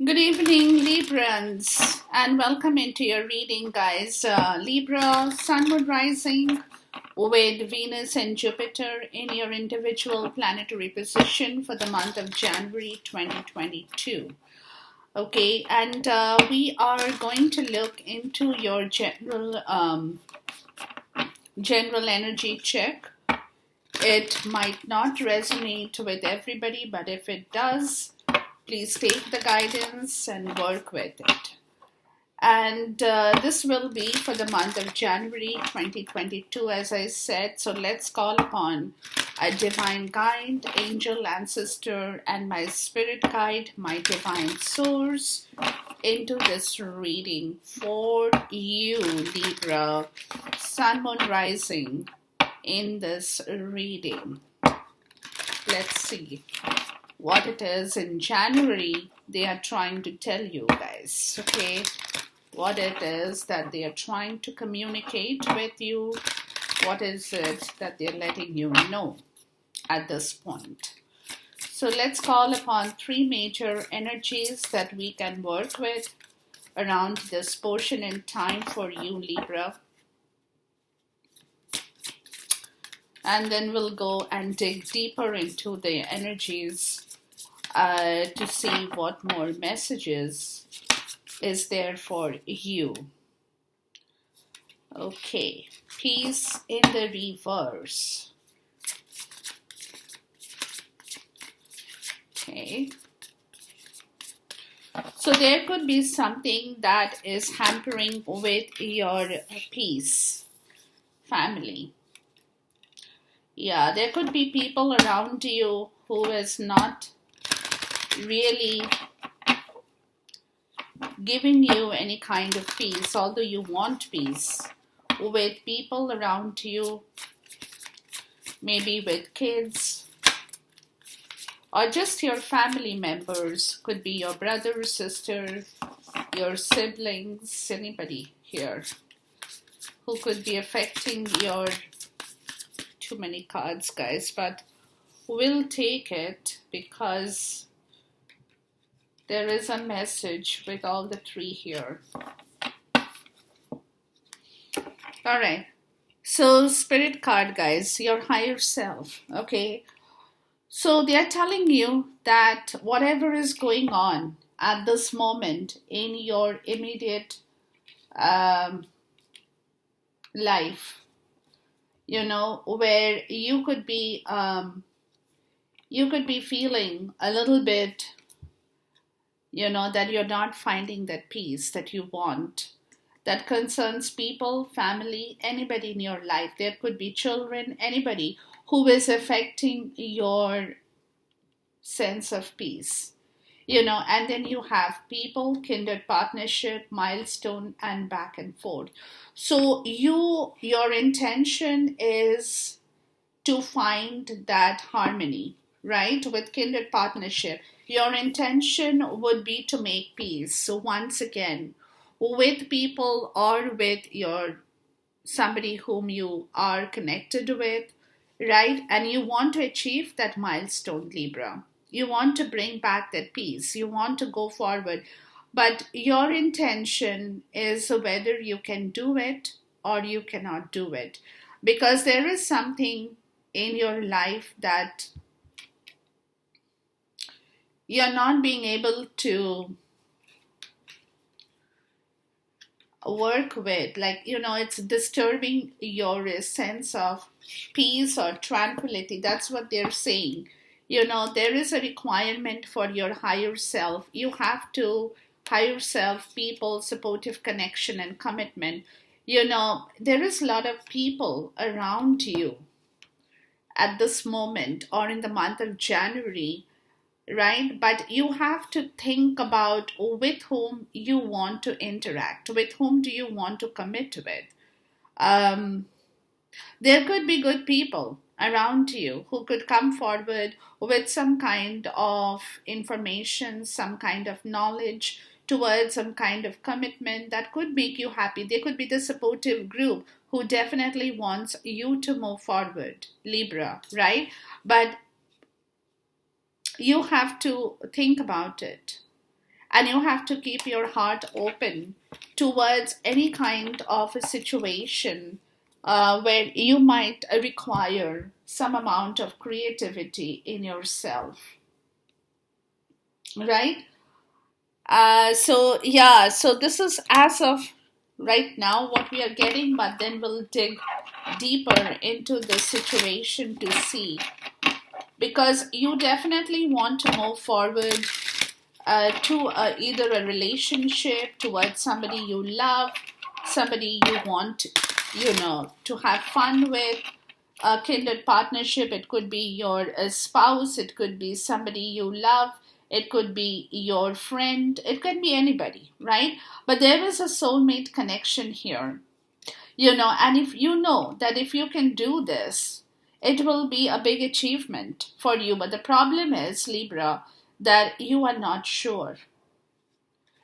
Good evening, Librans, and welcome into your reading, guys. Libra, Sun, Moon, Rising with Venus and Jupiter in your individual planetary position for the month of January 2022. Okay, and we are going to look into your general energy check. It might not resonate with everybody, but if it does, please take the guidance and work with it. And this will be for the month of January 2022, as I said. So let's call upon a divine guide, angel, ancestor, and my spirit guide, my divine source, into this reading for you, Libra, Sun, Moon, Rising, in this reading. Let's see what it is in January they are trying to tell you, guys. Okay, what it is that they are trying to communicate with you. What is it that they're letting you know at this point? So let's call upon three major energies that we can work with around this portion in time for you, Libra. And then we'll go and dig deeper into the energies to see what more messages is there for you. Okay, peace in the reverse. Okay. So there could be something that is hampering with your peace, family. Yeah, there could be people around you who is not really giving you any kind of peace, although you want peace, with people around you, maybe with kids, or just your family members. Could be your brother, sister, your siblings, anybody here who could be affecting your... Too many cards, guys, but we'll take it because there is a message with all the three here. All right. So spirit card, guys, your higher self. Okay. So they're telling you that whatever is going on at this moment in your immediate life, you know, where you could be feeling a little bit, you know, that you're not finding that peace that you want, that concerns people, family, anybody in your life. There could be children, anybody who is affecting your sense of peace, you know. And then you have people, kindred partnership, milestone, and back and forth. So your intention is to find that harmony, right? With kindred partnership, your intention would be to make peace. So once again, with people or with your somebody whom you are connected with, right? And you want to achieve that milestone, Libra. You want to bring back that peace. You want to go forward. But your intention is whether you can do it or you cannot do it. Because there is something in your life that you're not being able to work with. Like, you know, it's disturbing your sense of peace or tranquility. That's what they're saying. You know, there is a requirement for your higher self. You have to, higher self, people, supportive connection and commitment. You know, there is a lot of people around you at this moment or in the month of January, right? But you have to think about with whom you want to interact, with whom do you want to commit with. There could be good people around you who could come forward with some kind of information, some kind of knowledge towards some kind of commitment that could make you happy. There could be the supportive group who definitely wants you to move forward, Libra, right? But you have to think about it. And you have to keep your heart open towards any kind of a situation where you might require some amount of creativity in yourself, right? So this is as of right now what we are getting, but then we'll dig deeper into the situation to see, because you definitely want to move forward to either a relationship towards somebody you love, somebody you want, to have fun with, a kindred partnership. It could be your spouse, it could be somebody you love, it could be your friend, it could be anybody, right? But there is a soulmate connection here, and if you know that if you can do this, it will be a big achievement for you. But the problem is, Libra, that you are not sure.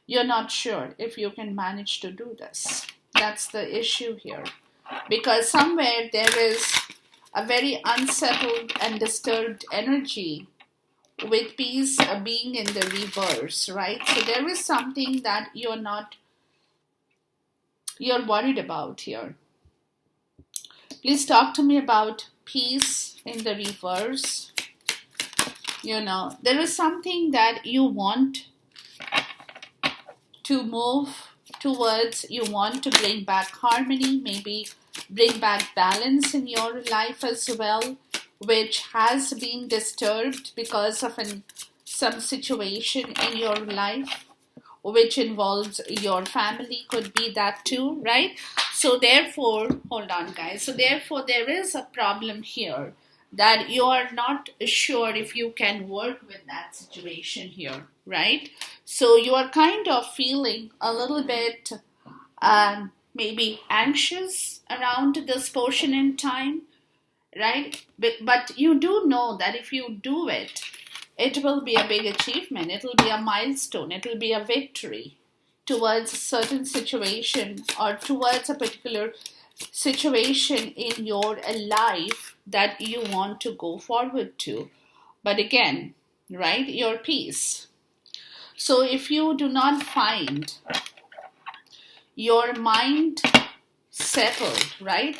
You're not sure if you can manage to do this. That's the issue here. Because somewhere there is a very unsettled and disturbed energy with peace being in the reverse, right? So there is something that you're worried about here. Please talk to me about peace in the reverse. There is something that you want to move towards. You want to bring back harmony, maybe bring back balance in your life as well, which has been disturbed because of some situation in your life, which involves your family, could be that too, right? So therefore, hold on guys, so therefore there is a problem here that you are not sure if you can work with that situation here, right? So you are kind of feeling a little bit maybe anxious around this portion in time, right? But you do know that if you do it, it will be a big achievement. It will be a milestone. It will be a victory towards a certain situation or towards a particular situation in your life that you want to go forward to. But again, right, your peace. So if you do not find your mind settled, right?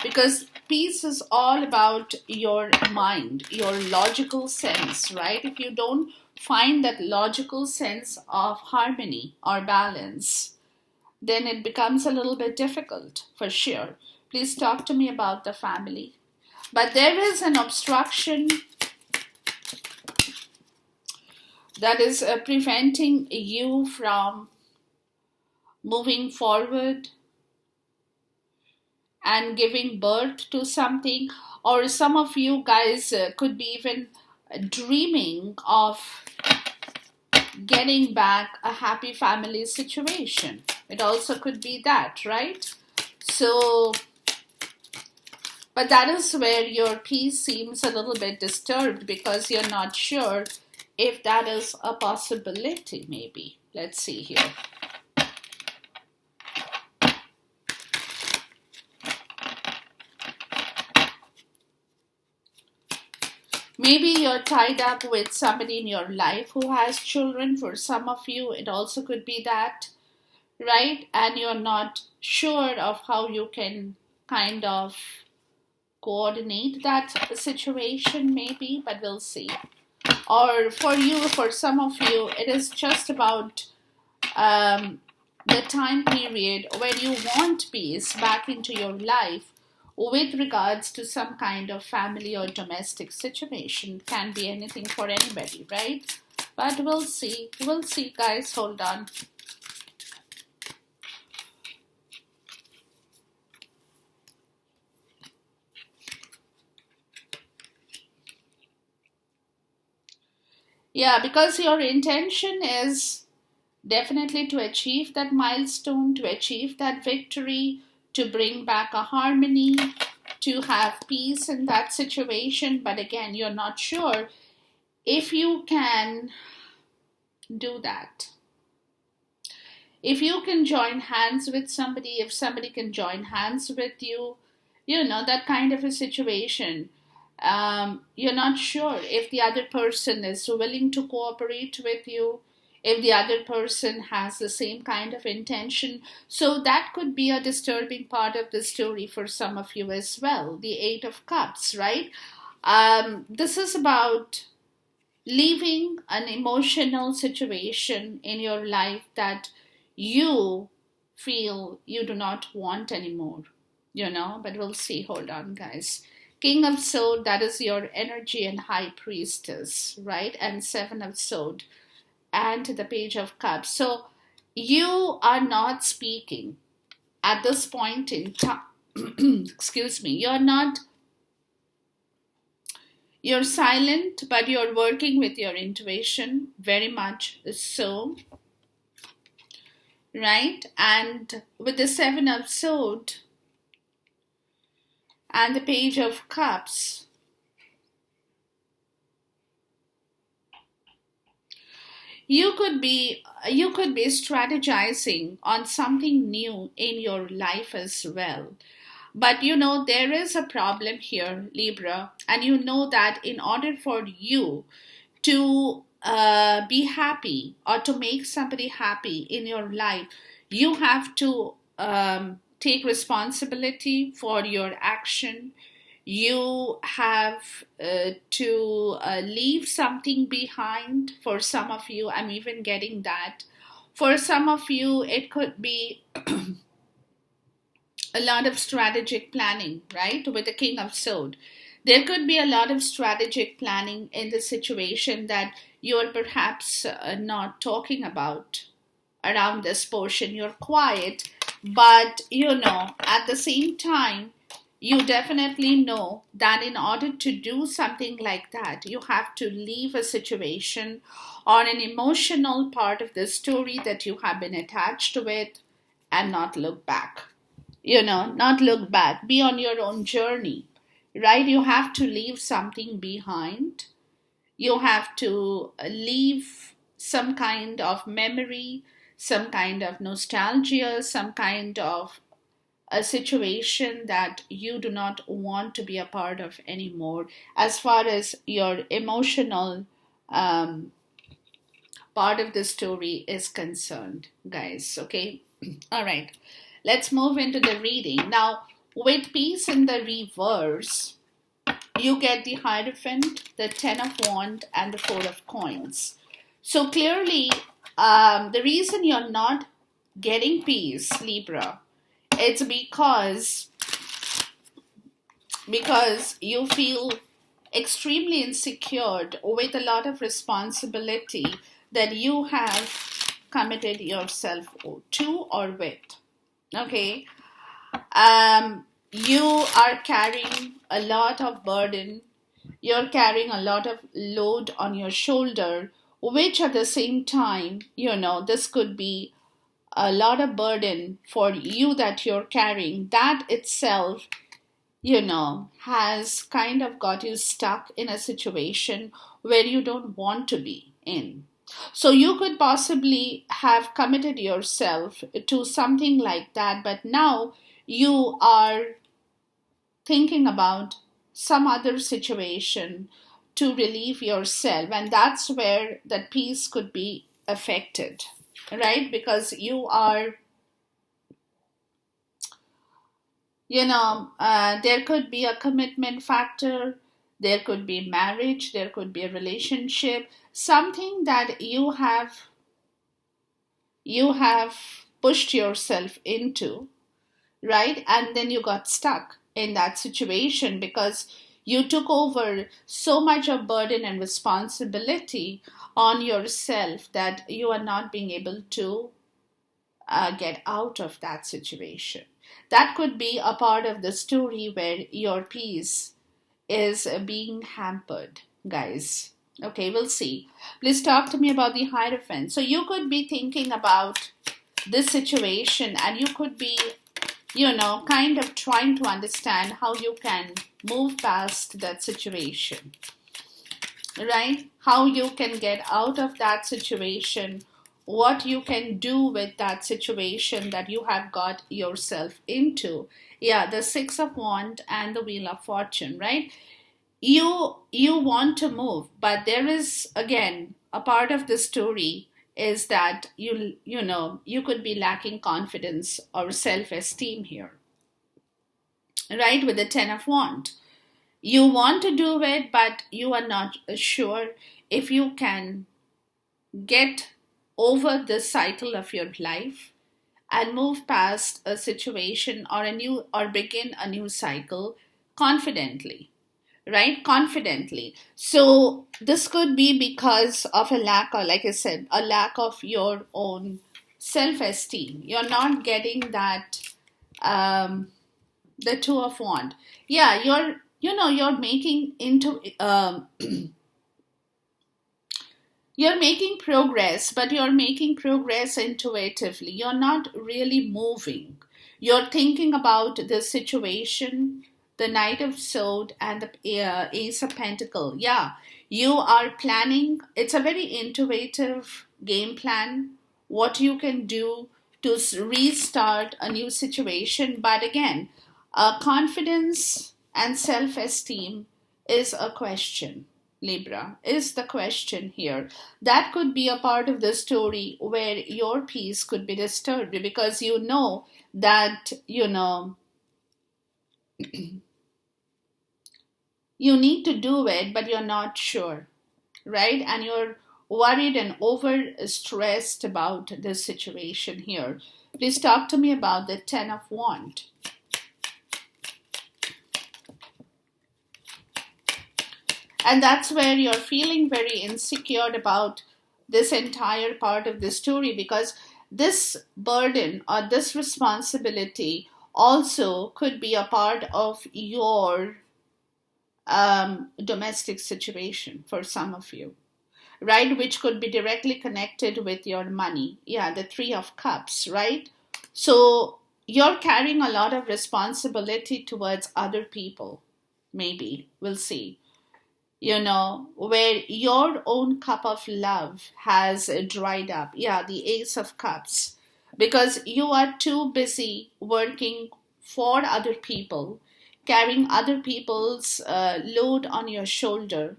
Because peace is all about your mind, your logical sense, right? If you don't find that logical sense of harmony or balance, then it becomes a little bit difficult for sure. Please talk to me about the family. But there is an obstruction that is preventing you from moving forward and giving birth to something. Or some of you guys could be even dreaming of getting back a happy family situation. It also could be that, right? So, but that is where your peace seems a little bit disturbed, because you're not sure if that is a possibility, maybe. Let's see here. Maybe you're tied up with somebody in your life who has children. For some of you, it also could be that, right? And you're not sure of how you can kind of coordinate that situation, maybe, but we'll see. Or for some of you, it is just about the time period where you want peace back into your life with regards to some kind of family or domestic situation. Can be anything for anybody, right? But we'll see. We'll see, guys. Hold on. Yeah, because your intention is definitely to achieve that milestone, to achieve that victory, to bring back a harmony, to have peace in that situation. But again, you're not sure if you can do that. If you can join hands with somebody, if somebody can join hands with you, that kind of a situation. You're not sure if the other person is willing to cooperate with you, if the other person has the same kind of intention. So that could be a disturbing part of the story for some of you as well. The Eight of Cups, right? This is about leaving an emotional situation in your life that you feel you do not want anymore, but we'll see. Hold on, guys. King of Swords, that is your energy and High Priestess, right? And Seven of Swords and the Page of Cups. So you are not speaking at this point in time. Excuse me. You're silent, but you're working with your intuition, very much so, right? And with the Seven of Swords and the Page of Cups, you could be strategizing on something new in your life as well. But there is a problem here, Libra, and you know that in order for you to be happy or to make somebody happy in your life, you have to take responsibility for your action. You have to leave something behind. For some of you, I'm even getting that. For some of you, it could be a lot of strategic planning, right? With the King of Swords. There could be a lot of strategic planning in the situation that you're perhaps not talking about around this portion. You're quiet, but at the same time, you definitely know that in order to do something like that, you have to leave a situation or an emotional part of the story that you have been attached with and not look back. Not look back, be on your own journey, right? You have to leave something behind. You have to leave some kind of memory, some kind of nostalgia, some kind of a situation that you do not want to be a part of anymore, as far as your emotional part of the story is concerned, guys. Okay. All right. Let's move into the reading. Now, with peace in the reverse, you get the Hierophant, the Ten of Wands, and the Four of Coins. So clearly, the reason you're not getting peace, Libra, it's because you feel extremely insecure with a lot of responsibility that you have committed yourself to or with. Okay, you are carrying a lot of burden. You're carrying a lot of load on your shoulder, which at the same time, this could be a lot of burden for you that you're carrying. That itself, has kind of got you stuck in a situation where you don't want to be in. So you could possibly have committed yourself to something like that, but now you are thinking about some other situation to relieve yourself, and that's where that peace could be affected, right? Because you are, there could be a commitment factor, there could be marriage, there could be a relationship, something that you have pushed yourself into, right? And then you got stuck in that situation because you took over so much of burden and responsibility on yourself that you are not being able to get out of that situation. That could be a part of the story where your peace is being hampered, guys. Okay, we'll see. Please talk to me about the Hierophant. So you could be thinking about this situation and you could be, kind of trying to understand how you can move past that situation, right? How you can get out of that situation, what you can do with that situation that you have got yourself into. Yeah, the Six of Wands and the Wheel of Fortune, right? You want to move, but there is again a part of the story is that you could be lacking confidence or self-esteem here, right? With the Ten of Wands, you want to do it, but you are not sure if you can get over this cycle of your life and move past a situation or begin a new cycle confidently, right? Confidently. So this could be because of a lack, or like I said, a lack of your own self-esteem. You're not getting that, the Two of Wands. Yeah, you're making into you're making progress, but you're making progress intuitively. You're not really moving. You're thinking about the situation, the Knight of Swords, and the Ace of Pentacles. Yeah, you are planning. It's a very intuitive game plan, what you can do to restart a new situation. But again, confidence and self esteem is a question. Libra, is the question here. That could be a part of the story where your peace could be disturbed because you know that, you need to do it, but you're not sure, right? And you're worried and over stressed about this situation here. Please talk to me about the Ten of Wands. And that's where you're feeling very insecure about this entire part of the story, because this burden or this responsibility also could be a part of your domestic situation for some of you, right? Which could be directly connected with your money. Yeah, the Three of Cups, right? So you're carrying a lot of responsibility towards other people, maybe. We'll see. Where your own cup of love has dried up. Yeah, the Ace of Cups. Because you are too busy working for other people, carrying other people's load on your shoulder,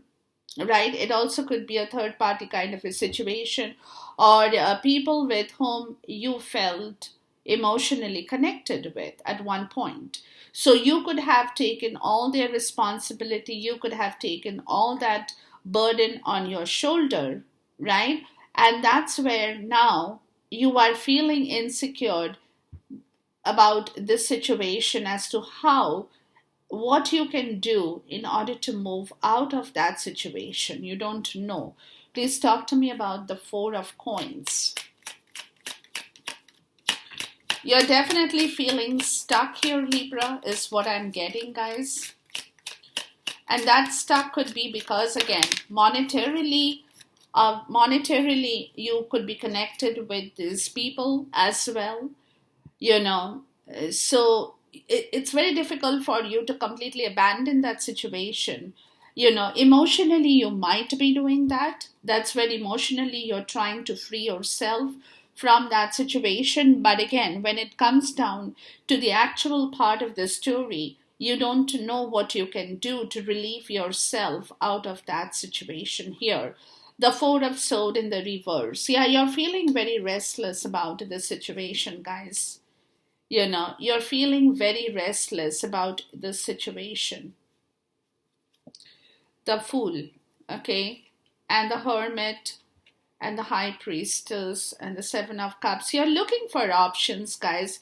right? It also could be a third party kind of a situation, or people with whom you felt emotionally connected with at one point. So you could have taken all their responsibility, you could have taken all that burden on your shoulder, right? And that's where now you are feeling insecure about this situation as to what you can do in order to move out of that situation. You don't know. Please talk to me about the Four of Coins. You're definitely feeling stuck here, Libra, is what I'm getting, guys. And that stuck could be because, again, monetarily, you could be connected with these people as well, So it's very difficult for you to completely abandon that situation. Emotionally, you might be doing that. That's where emotionally you're trying to free yourself from that situation. But again, when it comes down to the actual part of the story, you don't know what you can do to relieve yourself out of that situation here. The Four of Swords in the reverse. Yeah, you're feeling very restless about the situation, guys. You're feeling very restless about the situation. The Fool, okay, and the Hermit, and the High Priestess, and the Seven of Cups. You're looking for options, guys.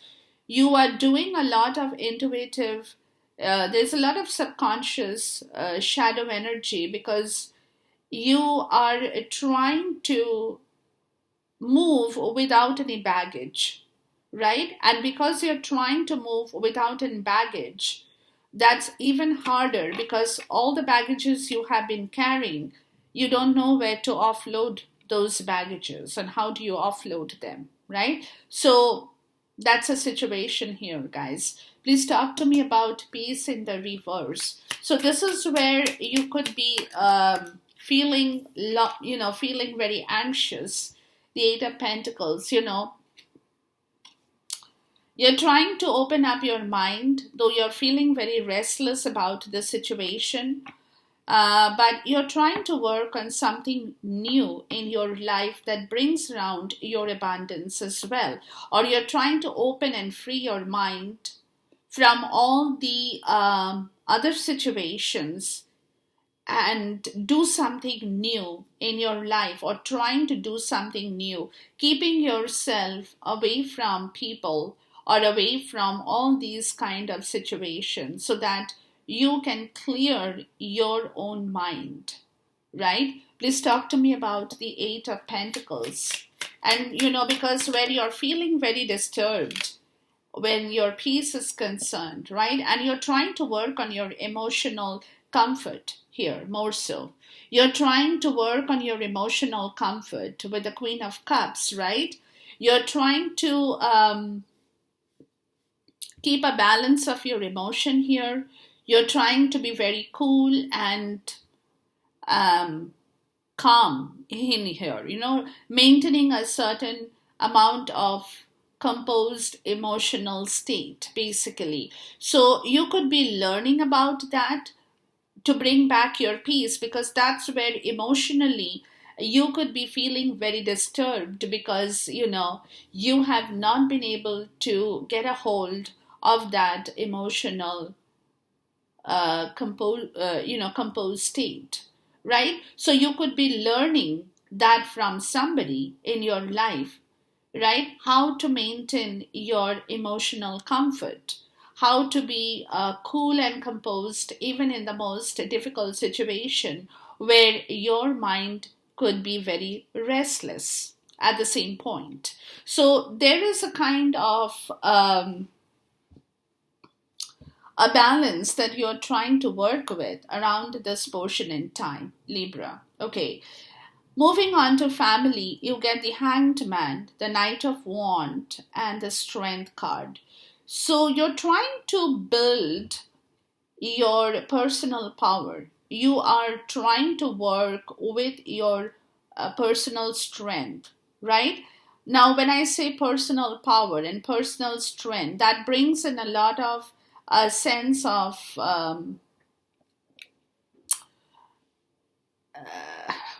You are doing a lot of intuitive, there's a lot of subconscious shadow energy, because you are trying to move without any baggage, right? And because you're trying to move without any baggage, that's even harder, because all the baggages you have been carrying, you don't know where to offload those baggages and how do you offload them, right? So that's a situation here, guys. Please talk to me about peace in the reverse. So this is where you could be feeling very anxious. The Eight of Pentacles, you're trying to open up your mind, though you're feeling very restless about the situation. But you're trying to work on something new in your life that brings around your abundance as well. Or you're trying to open and free your mind from all the other situations and do something new in your life, or trying to do something new, keeping yourself away from people or away from all these kind of situations so that you can clear your own mind, right? Please talk to me about the Eight of Pentacles. And because when you're feeling very disturbed, when your peace is concerned, right? And you're trying to work on your emotional comfort here more so. You're trying to work on your emotional comfort with the Queen of Cups, right? You're trying to keep a balance of your emotion here. You're trying to be very cool and calm in here, maintaining a certain amount of composed emotional state, basically. So you could be learning about that to bring back your peace, because that's where emotionally you could be feeling very disturbed, because you have not been able to get a hold of that emotional composed state, right? So you could be learning that from somebody in your life, right? How to maintain your emotional comfort, how to be cool and composed even in the most difficult situation where your mind could be very restless at the same point. So there is a kind of a balance that you're trying to work with around this portion in time, Libra. Okay. Moving on to family, you get the Hanged Man, the Knight of Wands, and the Strength card. So you're trying to build your personal power. You are trying to work with your personal strength, right? Now, when I say personal power and personal strength, that brings in a lot of a sense of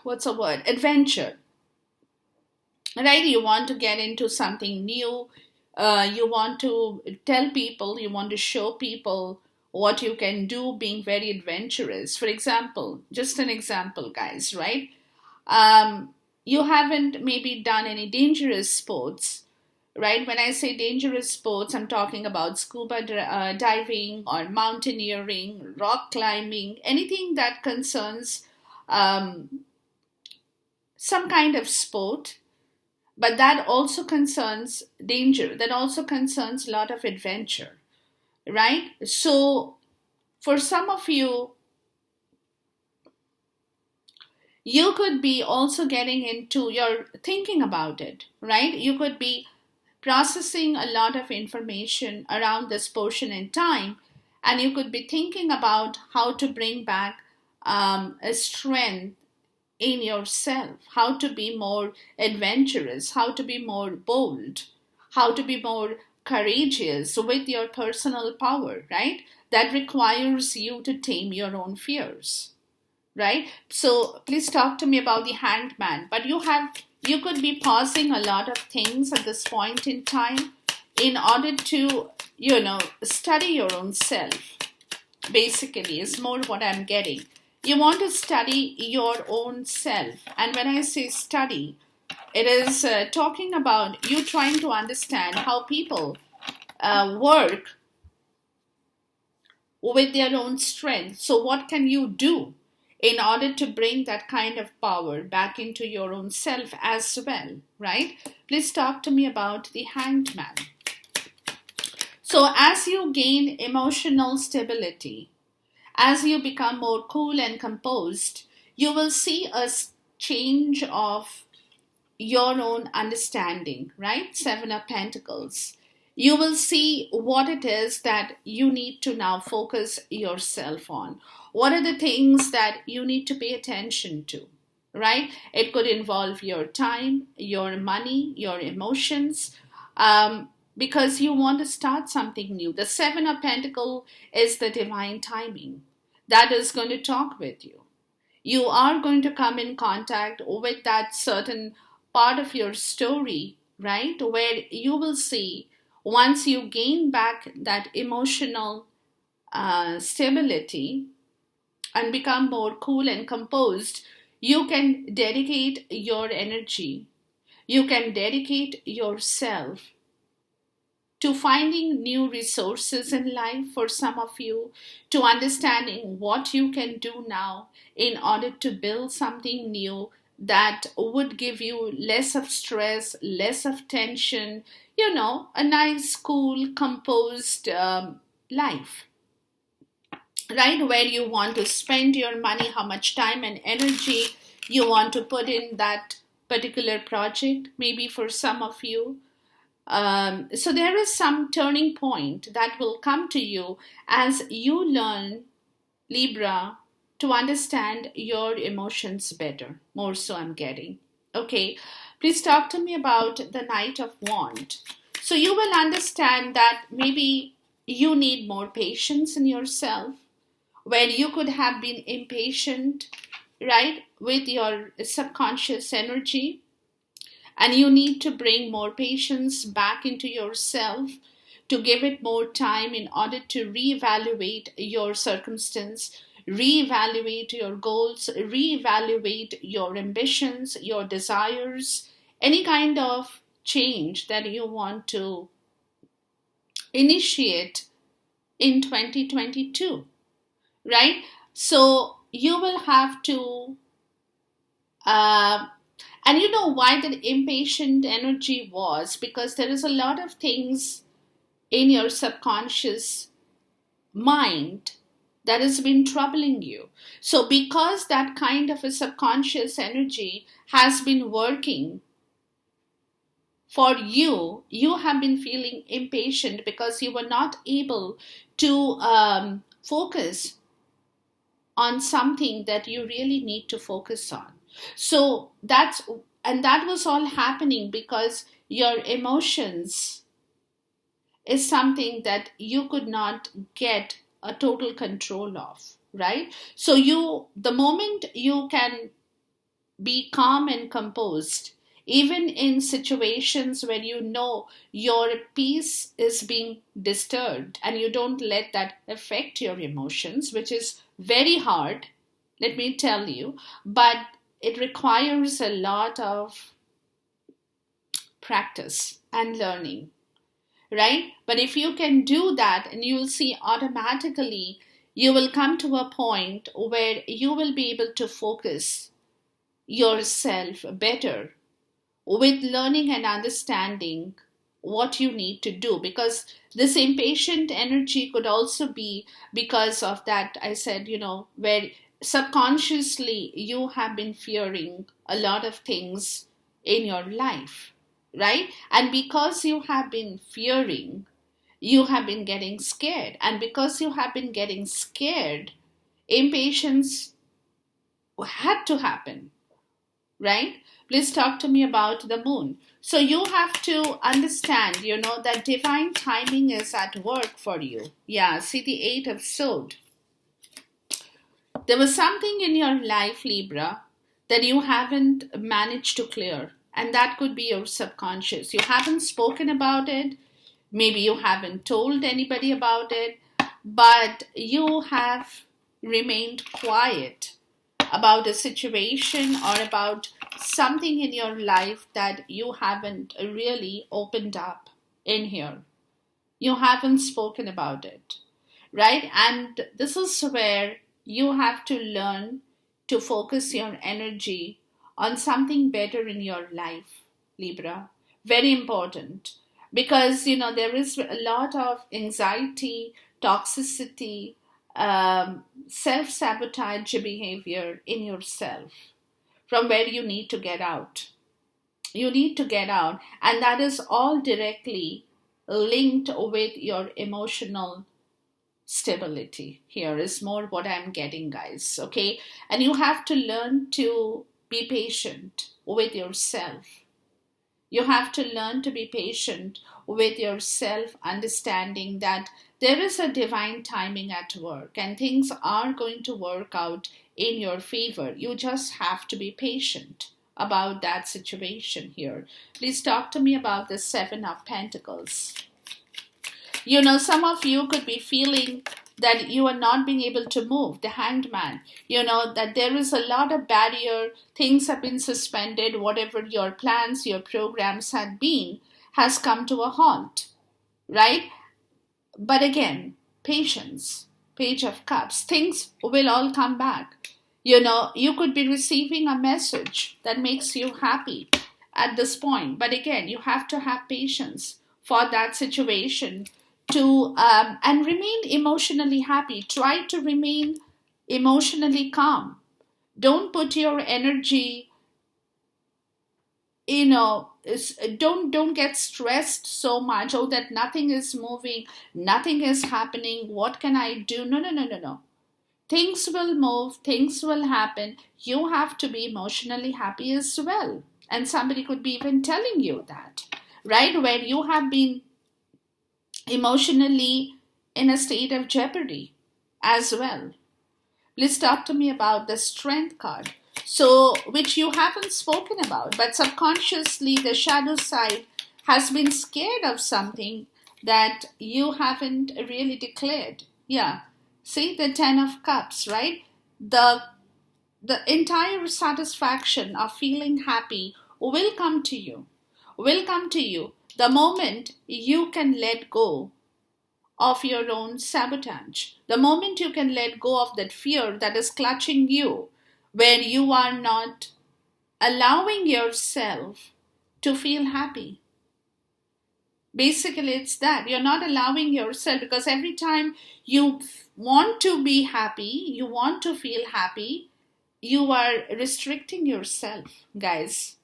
what's a word? Adventure, right? You want to get into something new. You want to tell people, you want to show people what you can do, being very adventurous. For example, just an example, guys, right? You haven't maybe done any dangerous sports, right? When I say dangerous sports, I'm talking about scuba diving or mountaineering, rock climbing, anything that concerns some kind of sport, but that also concerns danger, that also concerns a lot of adventure, right? So for some of you, you could be also getting into your thinking about it, right? You could be processing a lot of information around this portion in time, and you could be thinking about how to bring back a strength in yourself, how to be more adventurous, how to be more bold, how to be more courageous with your personal power, right? That requires you to tame your own fears, right? So please talk to me about the Hanged Man. But you could be pausing a lot of things at this point in time in order to, study your own self. Basically, is more what I'm getting. You want to study your own self. And when I say study, it is talking about you trying to understand how people work with their own strength. So what can you do in order to bring that kind of power back into your own self as well, right? Please talk to me about the Hanged Man. So as you gain emotional stability, as you become more cool and composed, you will see a change of your own understanding, right? Seven of Pentacles. You will see what it is that you need to now focus yourself on. What are the things that you need to pay attention to, right? It could involve your time, your money, your emotions, because you want to start something new. The Seven of Pentacles is the divine timing. that is going to talk with you. You are going to come in contact with that certain part of your story, right? Where you will see, once you gain back that emotional stability and become more cool and composed, you can dedicate your energy, you can dedicate yourself to finding new resources in life for some of you, to understanding what you can do now in order to build something new that would give you less of stress, less of tension, a nice, cool, composed life, right? Where you want to spend your money, how much time and energy you want to put in that particular project, maybe for some of you. So there is some turning point that will come to you as you learn, Libra, to understand your emotions better. More so, I'm getting. Okay, please talk to me about the Knight of Wands. So you will understand that maybe you need more patience in yourself, where you could have been impatient, right, with your subconscious energy, and you need to bring more patience back into yourself, to give it more time in order to reevaluate your circumstance, reevaluate your goals, reevaluate your ambitions, your desires, any kind of change that you want to initiate in 2022, right? So you will have to and you know why that impatient energy was? Because there is a lot of things in your subconscious mind that has been troubling you. So because that kind of a subconscious energy has been working for you, you have been feeling impatient because you were not able to focus on something that you really need to focus on. So that was all happening because your emotions is something that you could not get a total control of, right? So the moment you can be calm and composed, even in situations where you know your peace is being disturbed, and you don't let that affect your emotions, which is very hard, let me tell you, but it requires a lot of practice and learning, right? But if you can do that, and you'll see automatically, you will come to a point where you will be able to focus yourself better with learning and understanding what you need to do. Because this impatient energy could also be because of that, I said, where subconsciously you have been fearing a lot of things in your life, right? And because you have been fearing, you have been getting scared. And because you have been getting scared, impatience had to happen, right? Please talk to me about the moon. So you have to understand, that divine timing is at work for you. Yeah, see the Eight of Swords. There was something in your life, Libra, that you haven't managed to clear. And that could be your subconscious. You haven't spoken about it. Maybe you haven't told anybody about it. But you have remained quiet about a situation or about something in your life that you haven't really opened up in here. You haven't spoken about it, right? And this is where you have to learn to focus your energy on something better in your life, Libra. Very important. Because, there is a lot of anxiety, toxicity, self-sabotage behavior in yourself, from where you need to get out. You need to get out, and that is all directly linked with your emotional stability. Here is more what I'm getting, guys, okay? And you have to learn to be patient with yourself, You have to learn to be patient with yourself, understanding that there is a divine timing at work and things are going to work out in your favor. You just have to be patient about that situation here. Please talk to me about the Seven of Pentacles. Some of you could be feeling that you are not being able to move, the Hanged Man. That there is a lot of barrier, things have been suspended, whatever your plans, your programs had been, has come to a halt, right? But again, patience, Page of Cups, things will all come back. You could be receiving a message that makes you happy at this point. But again, you have to have patience for that situation to and remain emotionally happy. Try to remain emotionally calm. Don't put your energy, don't get stressed so much. Oh, that nothing is moving, nothing is happening. What can I do? No. Things will move, things will happen. You have to be emotionally happy as well. And somebody could be even telling you that, right? Where you have been emotionally in a state of jeopardy as well. Please talk to me about the Strength card. So, which you haven't spoken about, but subconsciously the shadow side has been scared of something that you haven't really declared. Yeah. See, the Ten of Cups, right? The entire satisfaction of feeling happy will come to you. Will come to you the moment you can let go of your own sabotage. The moment you can let go of that fear that is clutching you, where you are not allowing yourself to feel happy. Basically, it's that you're not allowing yourself, because every time you want to be happy, you want to feel happy, you are restricting yourself, guys.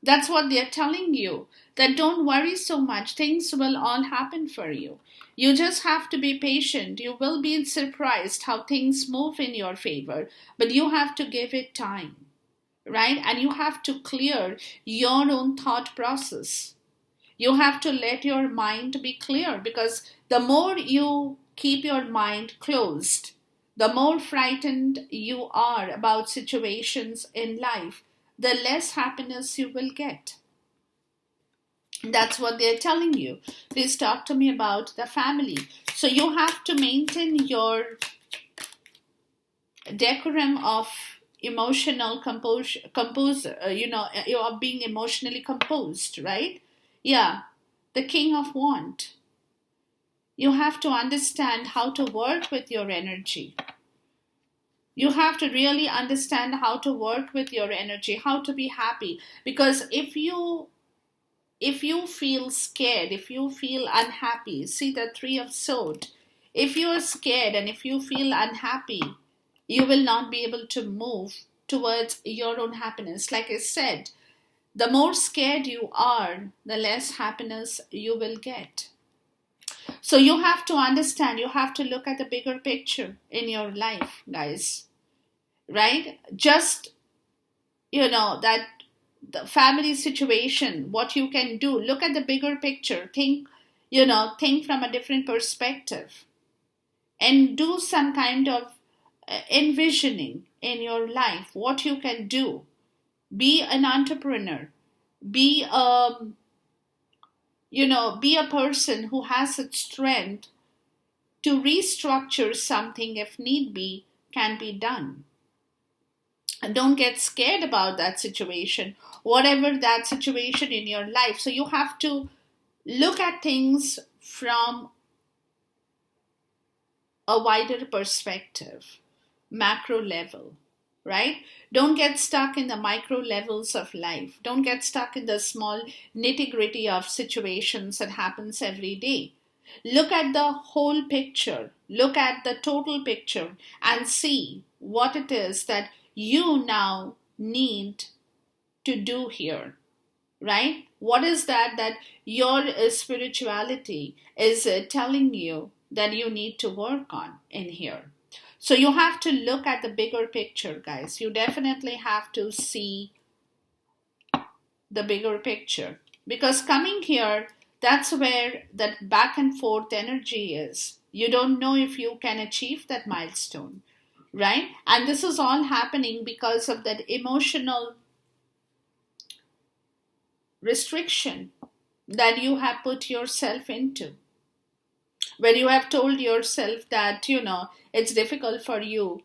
That's what they're telling you, that don't worry so much. Things will all happen for you. You just have to be patient. You will be surprised how things move in your favor, but you have to give it time, right? And you have to clear your own thought process. You have to let your mind be clear, because the more you keep your mind closed, the more frightened you are about situations in life, the less happiness you will get. That's what they're telling you. Please talk to me about the family. So you have to maintain your decorum of emotional composure. You are being emotionally composed, right? Yeah, the King of Wands. You have to understand how to work with your energy. You have to really understand how to work with your energy, how to be happy. Because if you feel scared, if you feel unhappy, see the Three of Swords. If you are scared and if you feel unhappy, you will not be able to move towards your own happiness. Like I said, the more scared you are, the less happiness you will get. So you have to understand, you have to look at the bigger picture in your life, guys. Right? Just, that the family situation, what you can do, look at the bigger picture. Think from a different perspective. And do some kind of envisioning in your life, what you can do. Be an entrepreneur. Be a person who has its strength to restructure something if need be, can be done. And don't get scared about that situation, whatever that situation in your life. So you have to look at things from a wider perspective, macro level, right? Don't get stuck in the micro levels of life. Don't get stuck in the small nitty-gritty of situations that happens every day. Look at the whole picture. Look at the total picture and see what it is that you now need to do here, right? What is that your spirituality is telling you that you need to work on in here? So you have to look at the bigger picture, guys. You definitely have to see the bigger picture. Because coming here, that's where that back and forth energy is. You don't know if you can achieve that milestone, right? And this is all happening because of that emotional restriction that you have put yourself into, where you have told yourself that, it's difficult for you.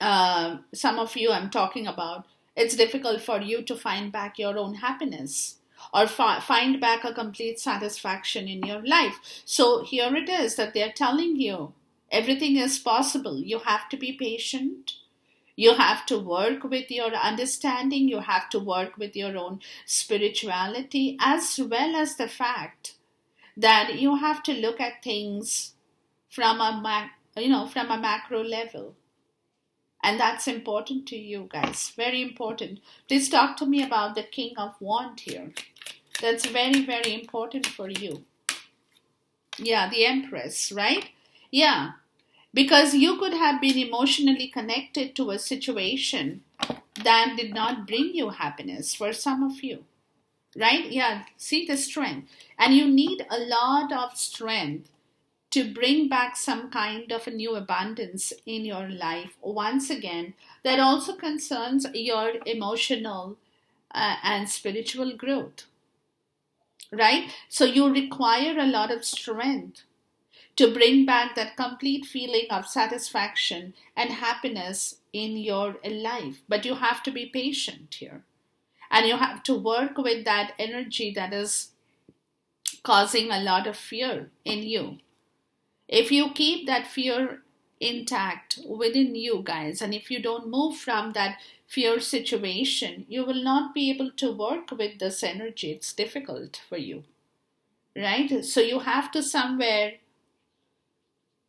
Some of you I'm talking about, it's difficult for you to find back your own happiness or find back a complete satisfaction in your life. So here it is that they're telling you everything is possible. You have to be patient. You have to work with your understanding. You have to work with your own spirituality, as well as the fact that you have to look at things from from a macro level. And that's important to you guys. Very important. Please talk to me about the King of Wands here. That's very, very important for you. Yeah, the Empress, right? Yeah. Because you could have been emotionally connected to a situation that did not bring you happiness for some of you. Right? Yeah. See the strength. And you need a lot of strength to bring back some kind of a new abundance in your life. Once again, that also concerns your emotional and spiritual growth, right? So you require a lot of strength to bring back that complete feeling of satisfaction and happiness in your life. But you have to be patient here. And you have to work with that energy that is causing a lot of fear in you. If you keep that fear intact within you guys, and if you don't move from that fear situation, you will not be able to work with this energy. It's difficult for you, right? So you have to somewhere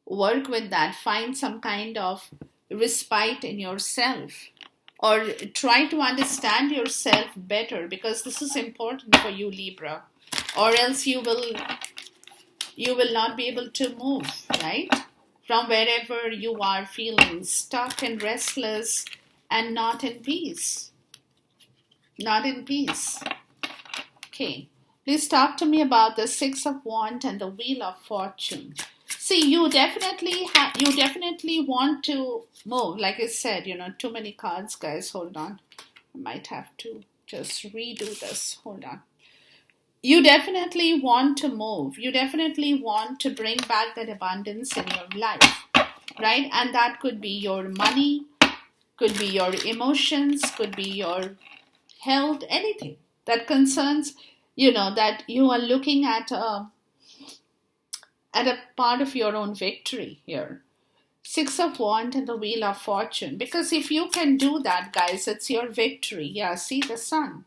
work with that, find some kind of respite in yourself, or try to understand yourself better, because this is important for you, Libra, or else you will not be able to move, right? From wherever you are feeling stuck and restless and not in peace. Not in peace. Okay. Please talk to me about the Six of Wands and the Wheel of Fortune. See, you definitely want to move. Like I said, too many cards, guys. Hold on. I might have to just redo this. Hold on. You definitely want to move. You definitely want to bring back that abundance in your life, right? And that could be your money, could be your emotions, could be your health, anything that concerns, that you are looking at a part of your own victory here. Six of Wands and the Wheel of Fortune. Because if you can do that, guys, it's your victory. Yeah, see the Sun.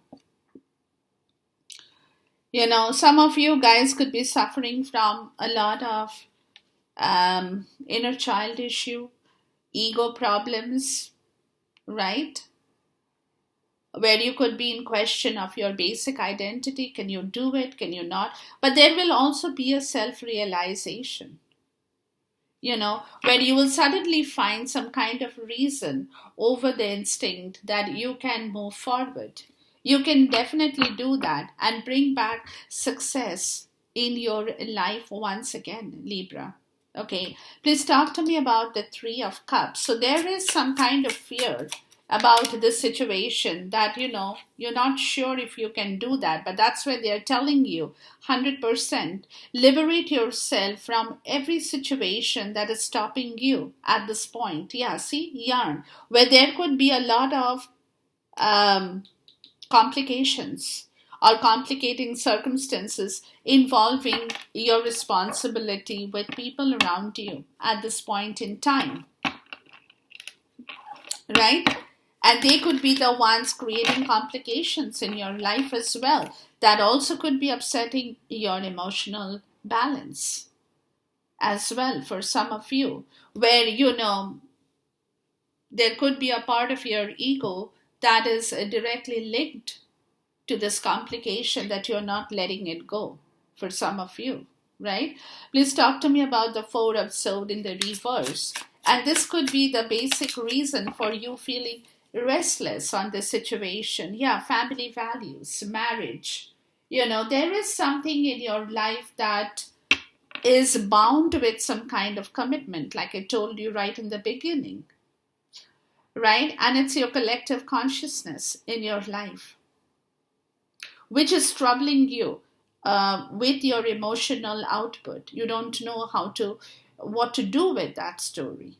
Some of you guys could be suffering from a lot of inner child issue, ego problems, right? Where you could be in question of your basic identity. Can you do it? Can you not? But there will also be a self-realization, where you will suddenly find some kind of reason over the instinct that you can move forward. You can definitely do that and bring back success in your life once again, Libra. Okay, please talk to me about the Three of Cups. So there is some kind of fear about this situation that, you're not sure if you can do that. But that's where they're telling you 100% liberate yourself from every situation that is stopping you at this point. Yeah, see, yarn, where there could be a lot of complications or complicating circumstances involving your responsibility with people around you at this point in time, right? And they could be the ones creating complications in your life as well. That also could be upsetting your emotional balance as well for some of you, where there could be a part of your ego that is directly linked to this complication that you're not letting it go for some of you, right? Please talk to me about the Four of Swords in the reverse. And this could be the basic reason for you feeling restless on this situation. Yeah, family values, marriage. There is something in your life that is bound with some kind of commitment, like I told you right in the beginning, right? And it's your collective consciousness in your life, which is troubling you with your emotional output. You don't know what to do with that story,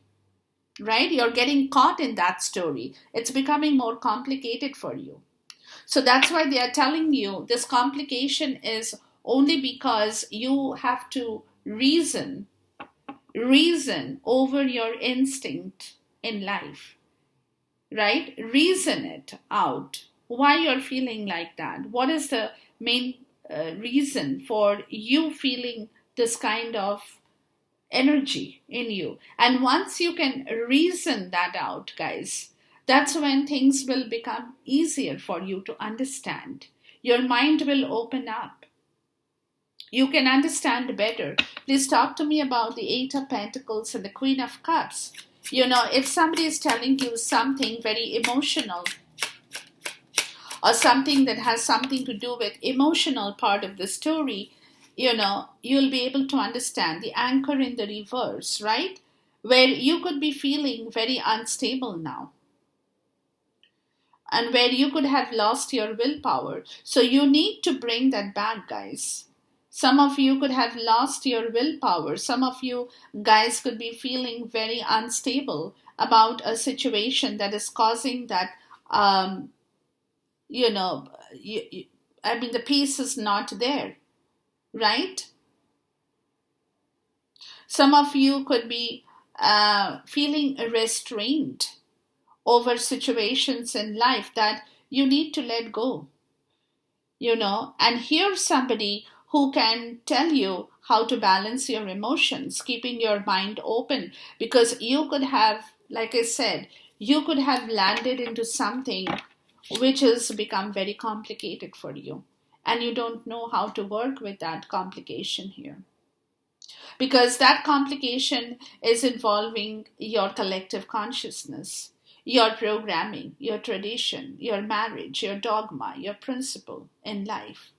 right? You're getting caught in that story. It's becoming more complicated for you. So that's why they are telling you this complication is only because you have to reason over your instinct in life, right? Reason it out. Why you're feeling like that? What is the main reason for you feeling this kind of energy in you? And once you can reason that out, guys, that's when things will become easier for you to understand. Your mind will open up. You can understand better. Please talk to me about the Eight of Pentacles and the Queen of Cups. If somebody is telling you something very emotional, or something that has something to do with emotional part of the story, you'll be able to understand the anchor in the reverse, right? Where you could be feeling very unstable now, and where you could have lost your willpower. So you need to bring that back, guys. Some of you could have lost your willpower. Some of you guys could be feeling very unstable about a situation that is causing that, the peace is not there, right? Some of you could be feeling restrained over situations in life that you need to let go, and here's somebody who can tell you how to balance your emotions, keeping your mind open, because you could have, like I said, you could have landed into something which has become very complicated for you, and you don't know how to work with that complication here, because that complication is involving your collective consciousness, your programming, your tradition, your marriage, your dogma, your principle in life,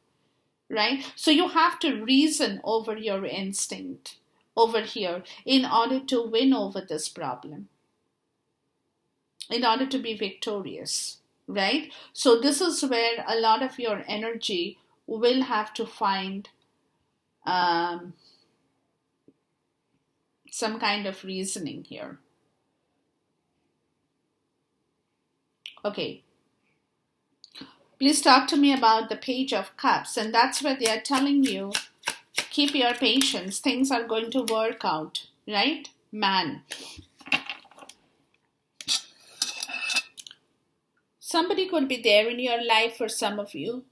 right? So you have to reason over your instinct over here in order to win over this problem, in order to be victorious, right? So this is where a lot of your energy will have to find some kind of reasoning here. Okay. Please talk to me about the Page of Cups. And that's where they are telling you, keep your patience. Things are going to work out, right? Man. Somebody could be there in your life for some of you,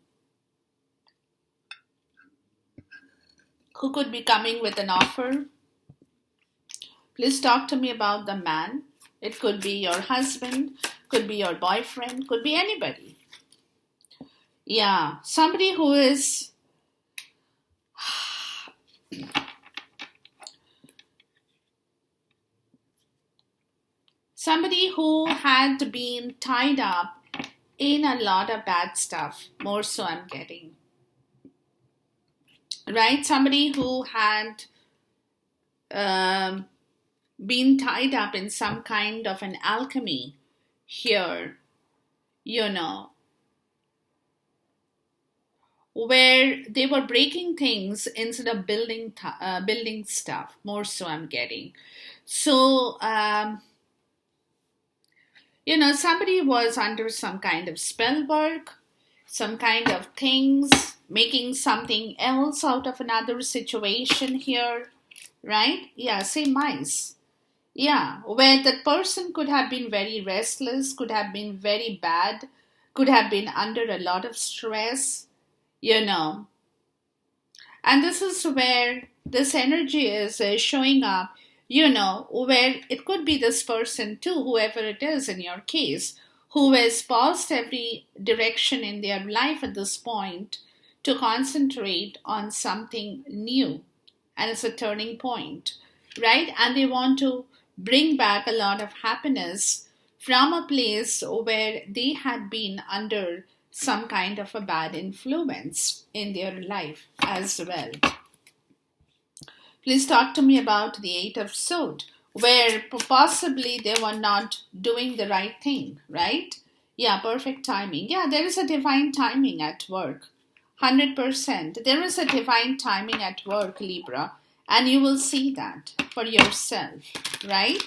who could be coming with an offer. Please talk to me about the man. It could be your husband, could be your boyfriend, could be anybody. Yeah, somebody who is somebody who had been tied up in a lot of bad stuff, more so I'm getting. Right? Somebody who had been tied up in some kind of an alchemy here, where they were breaking things instead of building stuff, more so I'm getting. So, somebody was under some kind of spell work, some kind of things, making something else out of another situation here, right? Yeah, say mice. Yeah, where that person could have been very restless, could have been very bad, could have been under a lot of stress, and this is where this energy is showing up, where it could be this person too, whoever it is in your case, who has paused every direction in their life at this point to concentrate on something new, and it's a turning point, right? And they want to bring back a lot of happiness from a place where they had been under some kind of a bad influence in their life as well. Please talk to me about the Eight of Swords, where possibly they were not doing the right thing, right? Yeah, perfect timing. Yeah, there is a divine timing at work. 100%. There is a divine timing at work, Libra, and you will see that for yourself, right?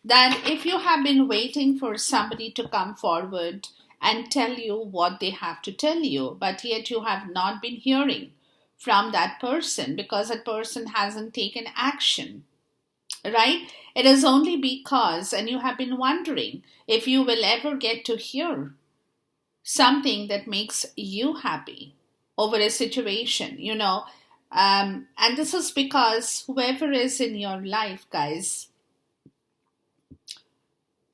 That if you have been waiting for somebody to come forward and tell you what they have to tell you, but yet you have not been hearing from that person because that person hasn't taken action, right? It is only because, and you have been wondering if you will ever get to hear something that makes you happy over a situation, and this is because whoever is in your life, guys,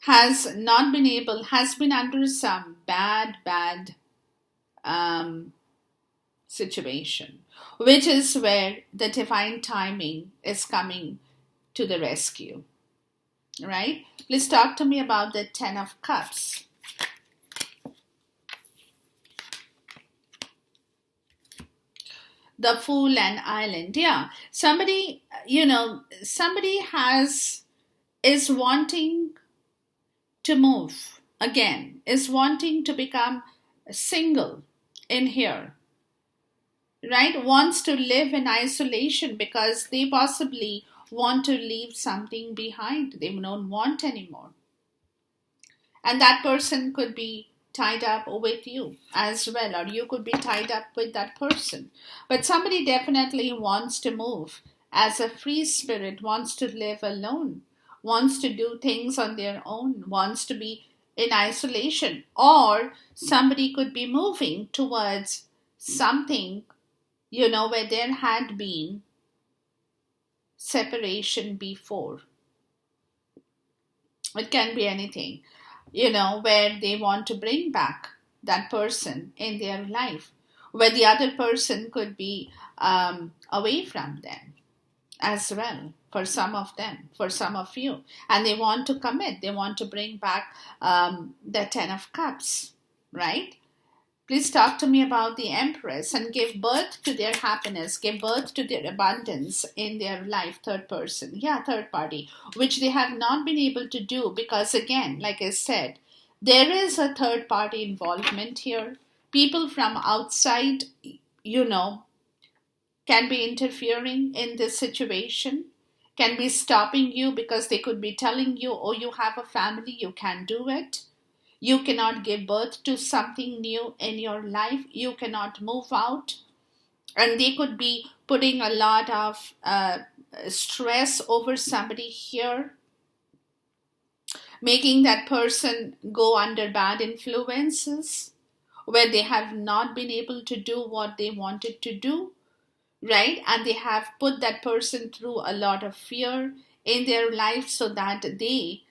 has been under some bad situation, which is where the divine timing is coming to the rescue, right? Please talk to me about the Ten of Cups. The Fool and Island. Yeah, somebody is wanting to move again, is wanting to become single in here, right? Wants to live in isolation because they possibly want to leave something behind they don't want anymore. And that person could be tied up with you as well, or you could be tied up with that person. But somebody definitely wants to move as a free spirit, wants to live alone, wants to do things on their own, wants to be in isolation. Or somebody could be moving towards something, where there had been separation before. It can be anything, where they want to bring back that person in their life, where the other person could be away from them as well, for some of them, for some of you. And they want to commit, they want to bring back the Ten of Cups, right? Please talk to me about the Empress and give birth to their happiness, give birth to their abundance in their life. Third person, yeah, third party, which they have not been able to do because, again, like I said, there is a third party involvement here. People from outside, can be interfering in this situation, can be stopping you because they could be telling you, oh, you have a family, you can't do it. You cannot give birth to something new in your life. You cannot move out. And they could be putting a lot of stress over somebody here, making that person go under bad influences where they have not been able to do what they wanted to do, right? And they have put that person through a lot of fear in their life so that they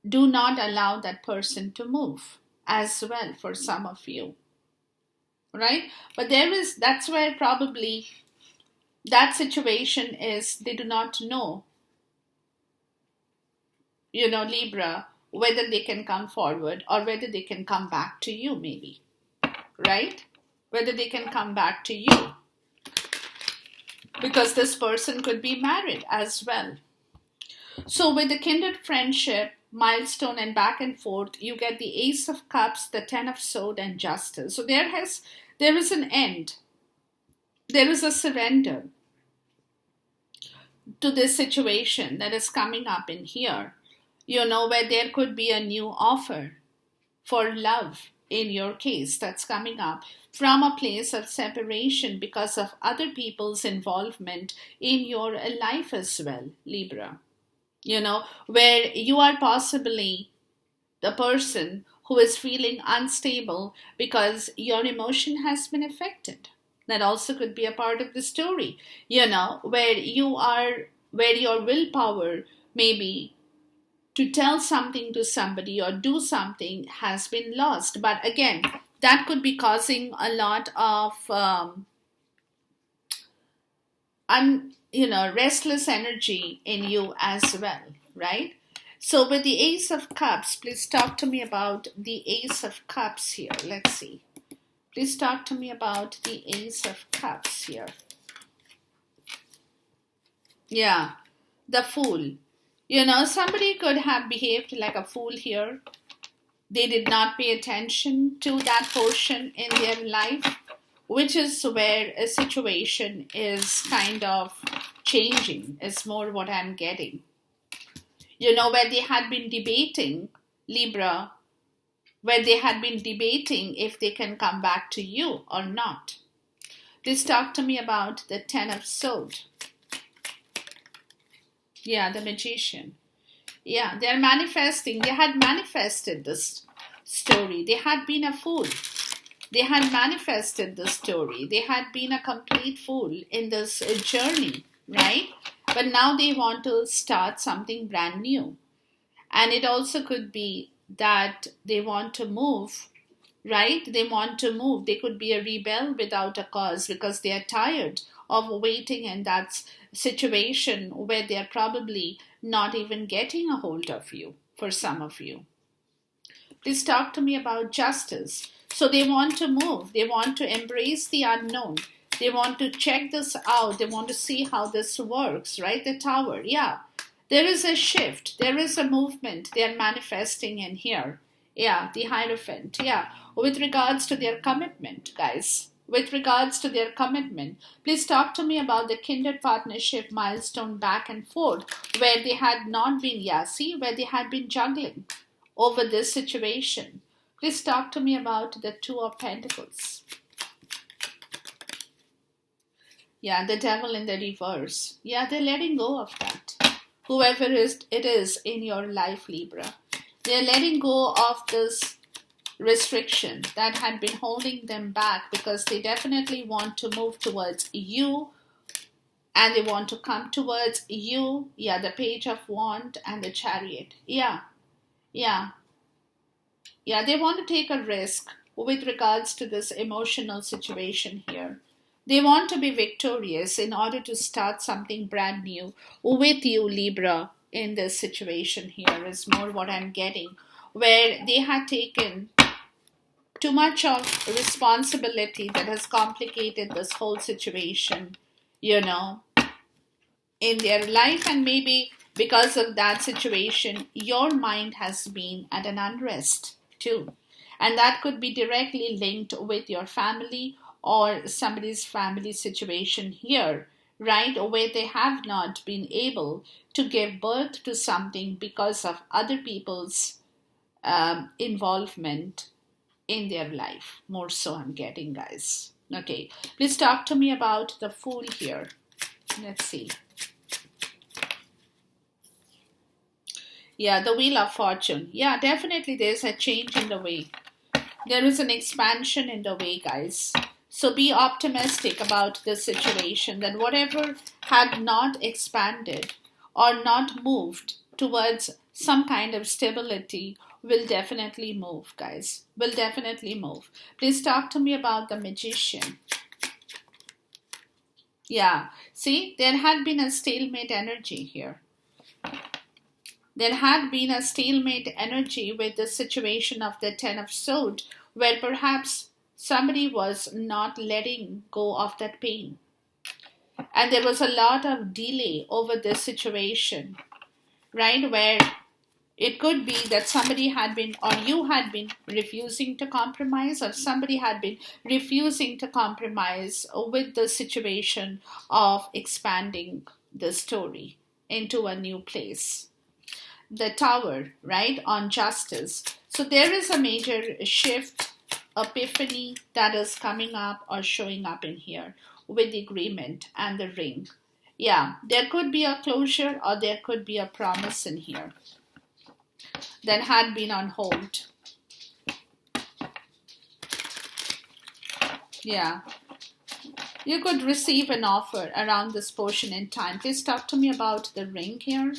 do not allow that person to move as well, for some of you, right? But that's where probably that situation is, they do not know, Libra, whether they can come forward or whether they can come back to you, maybe, right? Whether they can come back to you, because this person could be married as well. So with the kindred friendship, milestone, and back and forth, you get the Ace of Cups, the Ten of Swords, and Justice. So there is an end. There is a surrender to this situation that is coming up in here, where there could be a new offer for love in your case that's coming up from a place of separation because of other people's involvement in your life as well, Libra. Where you are possibly the person who is feeling unstable because your emotion has been affected. That also could be a part of the story, where your willpower maybe to tell something to somebody or do something has been lost. But again, that could be causing a lot of restless energy in you as well, right? So with the Ace of Cups, please talk to me about the Ace of Cups here. Let's see. Please talk to me about the Ace of Cups here. Yeah, the Fool. You know, somebody could have behaved like a fool here. They did not pay attention to that portion in their life, which is where a situation is kind of changing, is more what I'm getting. You know, where they had been debating, Libra, where they had been debating if they can come back to you or not. Please talk to me about the Ten of Swords. Yeah, the Magician. Yeah, they're manifesting. They had manifested this story. They had been a fool. They had manifested the story. They had been a complete fool in this journey, right? But now they want to start something brand new. And it also could be that they want to move, right? They want to move. They could be a rebel without a cause because they are tired of waiting in that situation where they are probably not even getting a hold of you, for some of you. Please talk to me about justice. So they want to move. They want to embrace the unknown. They want to check this out. They want to see how this works, right? The Tower, yeah. There is a shift. There is a movement. They are manifesting in here. Yeah, the Hierophant, yeah. With regards to their commitment, guys. With regards to their commitment, please talk to me about the kindred partnership milestone back and forth, where they had not been, yeah, see, where they had been juggling over this situation. Please talk to me about the Two of Pentacles. Yeah, the Devil in the reverse. Yeah, they're letting go of that. Whoever it is in your life, Libra. They're letting go of this restriction that had been holding them back because they definitely want to move towards you and they want to come towards you. Yeah, the Page of Wands and the Chariot. Yeah, they want to take a risk with regards to this emotional situation here. They want to be victorious in order to start something brand new with you, Libra, in this situation here is more what I'm getting, where they had taken too much of responsibility that has complicated this whole situation, you know, in their life. And maybe because of that situation, your mind has been at an unrest too. And that could be directly linked with your family or somebody's family situation here, right? Where they have not been able to give birth to something because of other people's involvement in their life. More so I'm getting, guys. Okay, please talk to me about the Fool here. Let's see. Yeah, the Wheel of Fortune. Yeah, definitely there's a change in the way. There is an expansion in the way, guys. So be optimistic about this situation, that whatever had not expanded or not moved towards some kind of stability will definitely move, guys. Will definitely move. Please talk to me about the Magician. Yeah, see, there had been a stalemate energy here. There had been a stalemate energy with the situation of the Ten of Swords, where perhaps somebody was not letting go of that pain. And there was a lot of delay over this situation, right? Where it could be that somebody had been, or you had been refusing to compromise, or somebody had been refusing to compromise with the situation of expanding the story into a new place. The Tower, right, on justice. So there is a major shift, epiphany that is coming up or showing up in here with the agreement and the ring. Yeah, there could be a closure or there could be a promise in here that had been on hold. Yeah, you could receive an offer around this portion in time. Please talk to me about the ring here.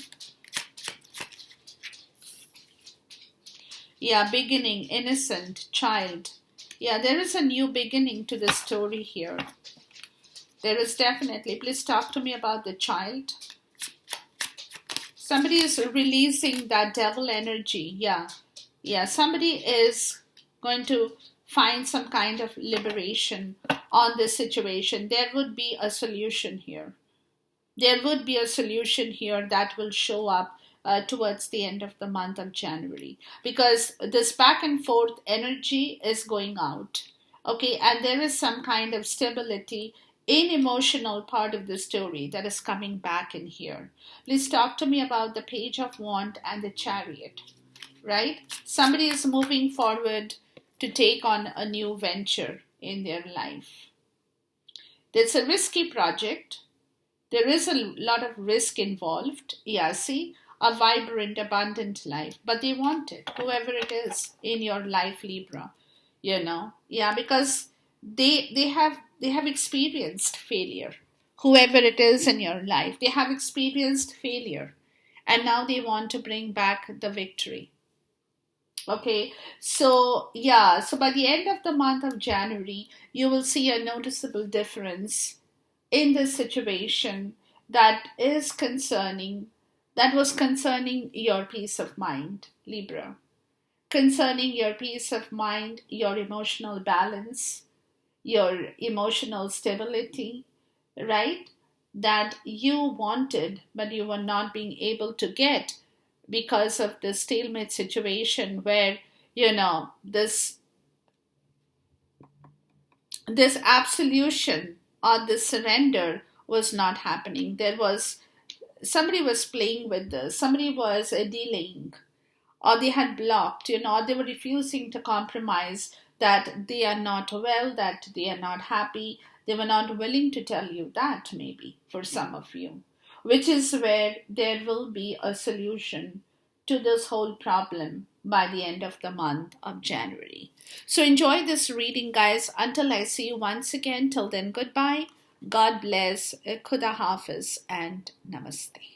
Yeah, beginning, innocent, child. Yeah, there is a new beginning to the story here. There is definitely. Please talk to me about the child. Somebody is releasing that devil energy. Yeah, somebody is going to find some kind of liberation on this situation. There would be a solution here. There would be a solution here that will show up towards the end of the month of January, because this back and forth energy is going out. Okay, and there is some kind of stability in emotional part of the story that is coming back in here. Please talk to me about the Page of Wands and the Chariot, right? Somebody is moving forward to take on a new venture in their life. It's a risky project. There is a lot of risk involved. Yeah, see, a vibrant, abundant life. But they want it, whoever it is in your life, Libra. Yeah, because they have experienced failure. Whoever it is in your life, they have experienced failure, and now they want to bring back the victory. Okay, so yeah, so by the end of the month of January, you will see a noticeable difference in this situation that was concerning your peace of mind, Libra. Concerning your peace of mind, your emotional balance, your emotional stability, right? That you wanted, but you were not being able to get because of the stalemate situation where, this absolution or this surrender was not happening. Somebody was playing with this, somebody was delaying, or they had blocked, or they were refusing to compromise, that they are not well, that they are not happy. They were not willing to tell you that, maybe, for some of you, which is where there will be a solution to this whole problem by the end of the month of January. So enjoy this reading, guys. Until I see you once again, till then, goodbye. God bless, Khuda Hafiz, and Namaste.